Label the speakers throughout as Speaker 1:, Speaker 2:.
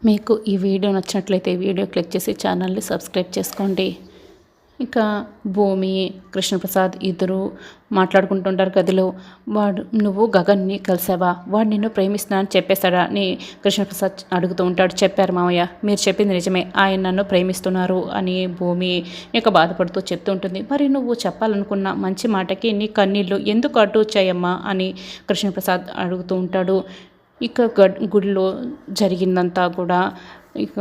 Speaker 1: మీకు ఈ వీడియో నచ్చినట్లయితే వీడియో క్లిక్ చేసి ఛానల్ని సబ్స్క్రైబ్ చేసుకోండి. ఇక భూమి కృష్ణప్రసాద్ ఇద్దరు మాట్లాడుకుంటుంటారు గదిలో. నువ్వు గగన్ని కలిసావా, వాడు నిన్ను ప్రేమిస్తున్నానని చెప్పేశాడా అని కృష్ణప్రసాద్ అడుగుతూ ఉంటాడు. చెప్పారు మామయ్య, మీరు చెప్పింది నిజమే, ఆయన నన్ను ప్రేమిస్తున్నారు అని భూమి ఇక బాధపడుతూ చెప్తూ ఉంటుంది. మరి నువ్వు చెప్పాలనుకున్న మంచి మాటకి నీ కన్నీళ్ళు ఎందుకు అడ్డు వచ్చాయమ్మా అని కృష్ణప్రసాద్ అడుగుతూ ఉంటాడు. ఇక గుడిలో జరిగిందంతా కూడా ఇక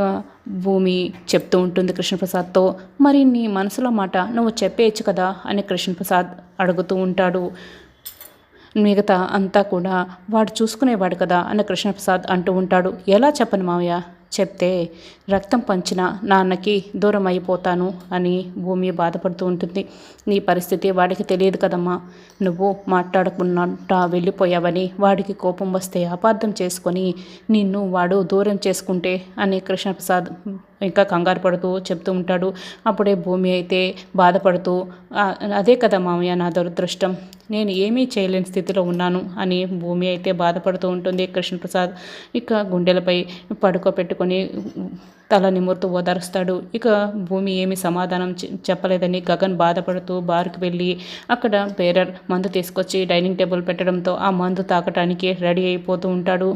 Speaker 1: భూమి చెప్తూ ఉంటుంది కృష్ణప్రసాద్తో. మరి నీ మనసులో మాట నువ్వు చెప్పేయచ్చు కదా అని కృష్ణప్రసాద్ అడుగుతూ ఉంటాడు. మిగతా అంతా కూడా వాడు చూసుకునేవాడు కదా అని కృష్ణప్రసాద్ అంటూ ఉంటాడు. ఎలా చెప్పను మావయ్య, చెప్తే రక్తం పంచిన నాన్నకి దూరం అయిపోతాను అని భూమి బాధపడుతూ ఉంటుంది. నీ పరిస్థితి వాడికి తెలియదు కదమ్మా, నువ్వు మాట్లాడకున్నట్ట వెళ్ళిపోయావని వాడికి కోపం వస్తే అపార్థం చేసుకొని నిన్ను వాడు దూరం చేసుకుంటే అని కృష్ణప్రసాద్ ఇంకా కంగారు పడుతూ చెప్తూ ఉంటాడు. అప్పుడే భూమి అయితే బాధపడుతూ అదే కదా మామయ్య నా దురదృష్టం, నేను ఏమీ చేయలేని స్థితిలో ఉన్నాను అని భూమి అయితే బాధపడుతూ ఉంటుంది. కృష్ణప్రసాద్ ఇక గుండెలపై పడుకోబెట్టుకొని తల నిమురుతూ ఓదారుస్తాడు. ఇక భూమి ఏమి సమాధానం చెప్పలేదని గగన్ బాధపడుతూ బార్కి వెళ్ళి అక్కడ బేరర్ మందు తీసుకొచ్చి డైనింగ్ టేబుల్ పెట్టడంతో ఆ మందు తాగటానికి రెడీ అయిపోతూ ఉంటాడు.